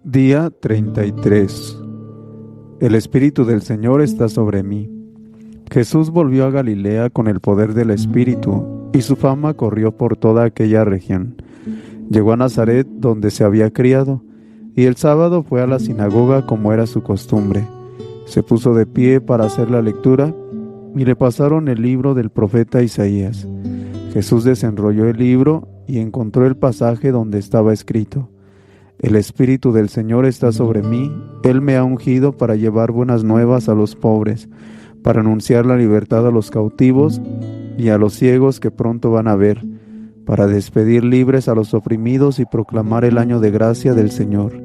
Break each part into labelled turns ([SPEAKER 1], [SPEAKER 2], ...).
[SPEAKER 1] Día 33. El Espíritu del Señor está sobre mí. Jesús volvió a Galilea con el poder del Espíritu, y su fama corrió por toda aquella región. Llegó a Nazaret, donde se había criado, y el sábado fue a la sinagoga como era su costumbre. Se puso de pie para hacer la lectura, y le pasaron el libro del profeta Isaías. Jesús desenrolló el libro y encontró el pasaje donde estaba escrito: El Espíritu del Señor está sobre mí, Él me ha ungido para llevar buenas nuevas a los pobres, para anunciar la libertad a los cautivos y a los ciegos que pronto van a ver, para despedir libres a los oprimidos y proclamar el año de gracia del Señor.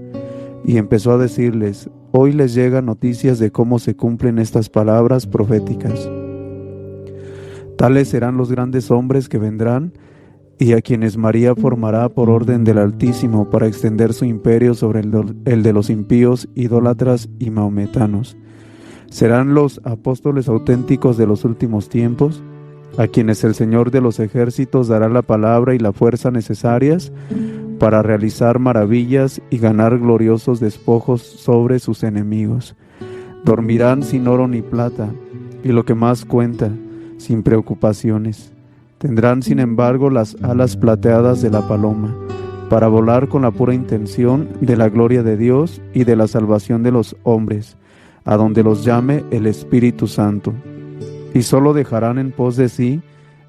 [SPEAKER 1] Y empezó a decirles: hoy les llegan noticias de cómo se cumplen estas palabras proféticas. Tales serán los grandes hombres que vendrán, y a quienes María formará por orden del Altísimo para extender su imperio sobre el de los impíos, idólatras y maometanos. Serán los apóstoles auténticos de los últimos tiempos, a quienes el Señor de los ejércitos dará la palabra y la fuerza necesarias para realizar maravillas y ganar gloriosos despojos sobre sus enemigos. Dormirán sin oro ni plata, y lo que más cuenta, sin preocupaciones. Tendrán, sin embargo, las alas plateadas de la paloma, para volar con la pura intención de la gloria de Dios y de la salvación de los hombres, a donde los llame el Espíritu Santo. Y solo dejarán en pos de sí,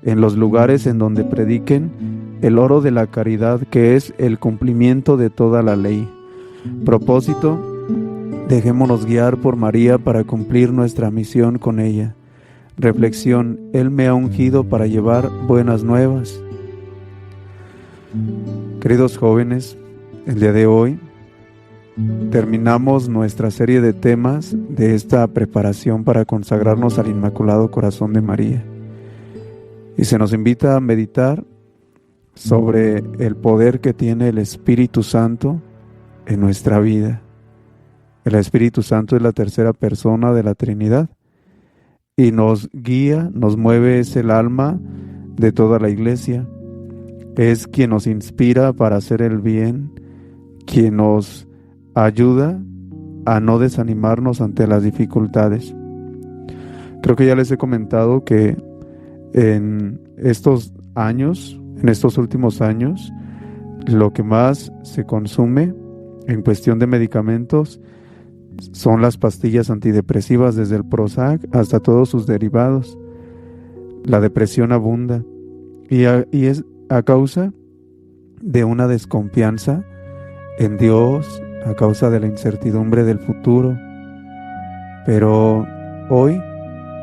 [SPEAKER 1] en los lugares en donde prediquen, el oro de la caridad, que es el cumplimiento de toda la ley. Propósito: dejémonos guiar por María para cumplir nuestra misión con ella. Reflexión: Él me ha ungido para llevar buenas nuevas. Queridos jóvenes, el día de hoy terminamos nuestra serie de temas de esta preparación para consagrarnos al Inmaculado Corazón de María. Y se nos invita a meditar sobre el poder que tiene el Espíritu Santo en nuestra vida. El Espíritu Santo es la tercera persona de la Trinidad, y nos guía, nos mueve, es el alma de toda la iglesia. Es quien nos inspira para hacer el bien, quien nos ayuda a no desanimarnos ante las dificultades. Creo que ya les he comentado que en estos últimos años, lo que más se consume en cuestión de medicamentos son las pastillas antidepresivas, desde el Prozac hasta todos sus derivados. La depresión abunda y es a causa de una desconfianza en Dios, a causa de la incertidumbre del futuro. Pero hoy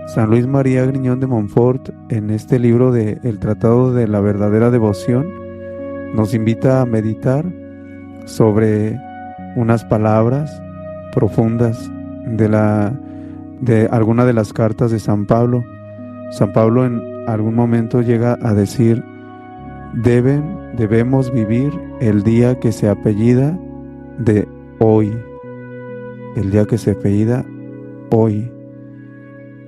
[SPEAKER 1] San Luis María Griñón de Montfort, en este libro de El Tratado de la Verdadera Devoción, nos invita a meditar sobre unas palabras profundas de alguna de las cartas de San Pablo. San Pablo en algún momento llega a decir: debemos vivir el día que se apellida de hoy, el día que se apellida hoy.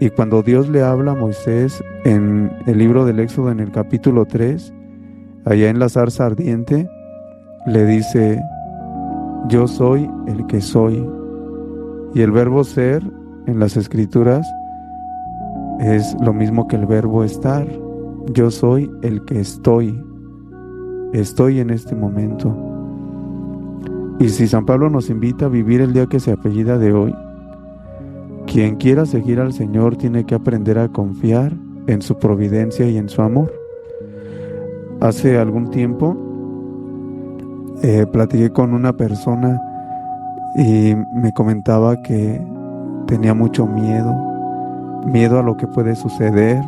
[SPEAKER 1] Y cuando Dios le habla a Moisés en el libro del Éxodo, en el capítulo 3, allá en la zarza ardiente, le dice: yo soy el que soy. Y el verbo ser en las Escrituras es lo mismo que el verbo estar. Yo soy el que estoy. Estoy en este momento. Y si San Pablo nos invita a vivir el día que se apellida de hoy, quien quiera seguir al Señor tiene que aprender a confiar en su providencia y en su amor. Hace algún tiempo platiqué con una persona y me comentaba que tenía mucho miedo a lo que puede suceder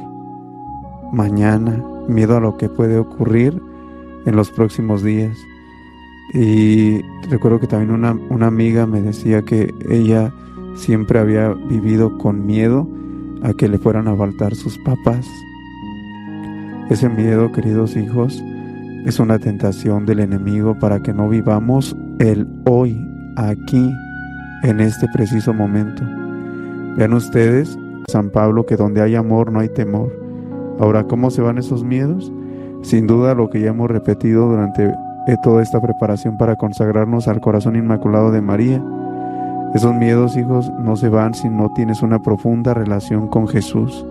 [SPEAKER 1] mañana, miedo a lo que puede ocurrir en los próximos días. Y recuerdo que también una amiga me decía que ella siempre había vivido con miedo a que le fueran a faltar sus papás. Ese miedo, queridos hijos, es una tentación del enemigo para que no vivamos el hoy, aquí, en este preciso momento. Vean ustedes, San Pablo, que donde hay amor no hay temor. Ahora, ¿cómo se van esos miedos? Sin duda, lo que ya hemos repetido durante toda esta preparación para consagrarnos al corazón inmaculado de María. Esos miedos, hijos, no se van si no tienes una profunda relación con Jesús.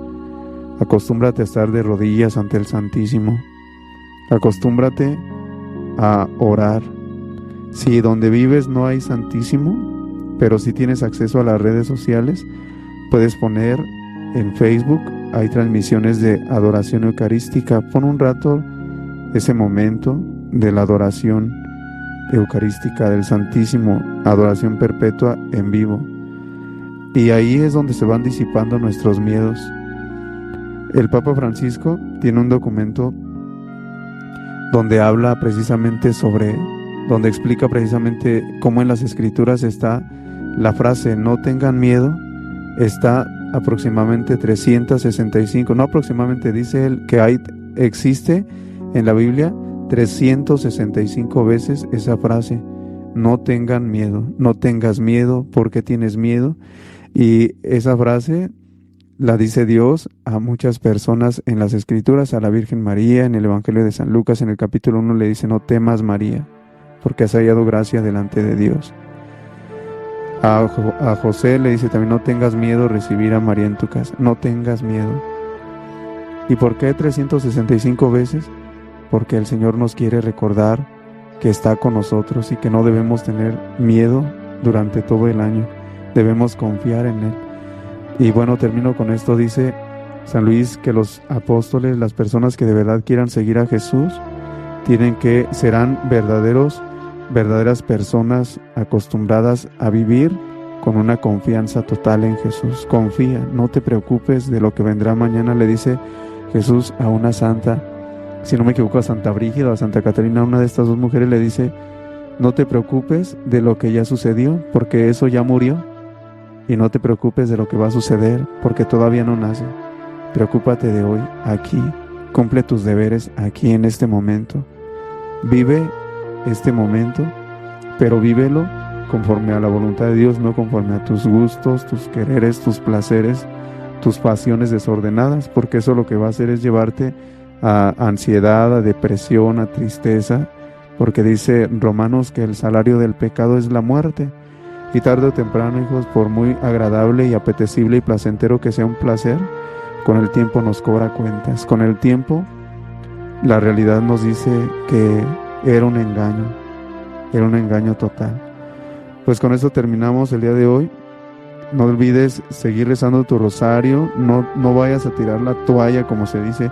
[SPEAKER 1] Acostúmbrate a estar de rodillas ante el Santísimo. Acostúmbrate a orar. Si donde vives no hay Santísimo, pero si tienes acceso a las redes sociales, puedes poner en Facebook, hay transmisiones de adoración eucarística. Pon un rato ese momento de la adoración eucarística del Santísimo, adoración perpetua en vivo. Y ahí es donde se van disipando nuestros miedos. El Papa Francisco tiene un documento donde habla precisamente donde explica precisamente cómo en las Escrituras está la frase "no tengan miedo", está aproximadamente 365, no aproximadamente, dice él que existe en la Biblia 365 veces esa frase: no tengan miedo, no tengas miedo. ¿Por qué tienes miedo? Y esa frase la dice Dios a muchas personas en las Escrituras, a la Virgen María, en el Evangelio de San Lucas, en el capítulo 1 le dice: no temas, María, porque has hallado gracia delante de Dios. A José le dice también: no tengas miedo recibir a María en tu casa, no tengas miedo. ¿Y por qué 365 veces? Porque el Señor nos quiere recordar que está con nosotros y que no debemos tener miedo durante todo el año, debemos confiar en Él. Y bueno, termino con esto. Dice San Luis que los apóstoles, las personas que de verdad quieran seguir a Jesús, serán verdaderas personas acostumbradas a vivir con una confianza total en Jesús. Confía, no te preocupes de lo que vendrá mañana, le dice Jesús a una santa, si no me equivoco, a Santa Brígida o a Santa Catarina, una de estas dos mujeres, le dice: no te preocupes de lo que ya sucedió, porque eso ya murió, y no te preocupes de lo que va a suceder, porque todavía no nace. Preocúpate de hoy, aquí, cumple tus deberes aquí en este momento, vive este momento, pero vívelo conforme a la voluntad de Dios, no conforme a tus gustos, tus quereres, tus placeres, tus pasiones desordenadas, porque eso lo que va a hacer es llevarte a ansiedad, a depresión, a tristeza, porque dice Romanos que el salario del pecado es la muerte. Y tarde o temprano, hijos, por muy agradable y apetecible y placentero que sea un placer, con el tiempo nos cobra cuentas. Con el tiempo, la realidad nos dice que era un engaño total. Pues con esto terminamos el día de hoy. No olvides seguir rezando tu rosario, no vayas a tirar la toalla, como se dice.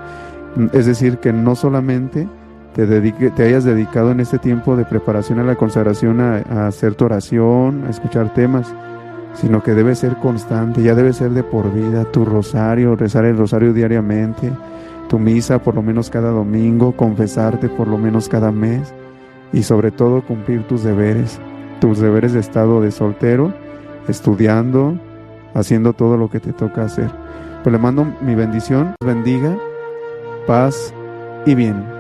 [SPEAKER 1] Es decir, que no solamente te hayas dedicado en este tiempo de preparación a la consagración a hacer tu oración, a escuchar temas, sino que debe ser constante, ya debe ser de por vida tu rosario, rezar el rosario diariamente, tu misa por lo menos cada domingo, confesarte por lo menos cada mes, y sobre todo cumplir tus deberes de estado de soltero, estudiando, haciendo todo lo que te toca hacer. Pues le mando mi bendición, bendiga, paz y bien.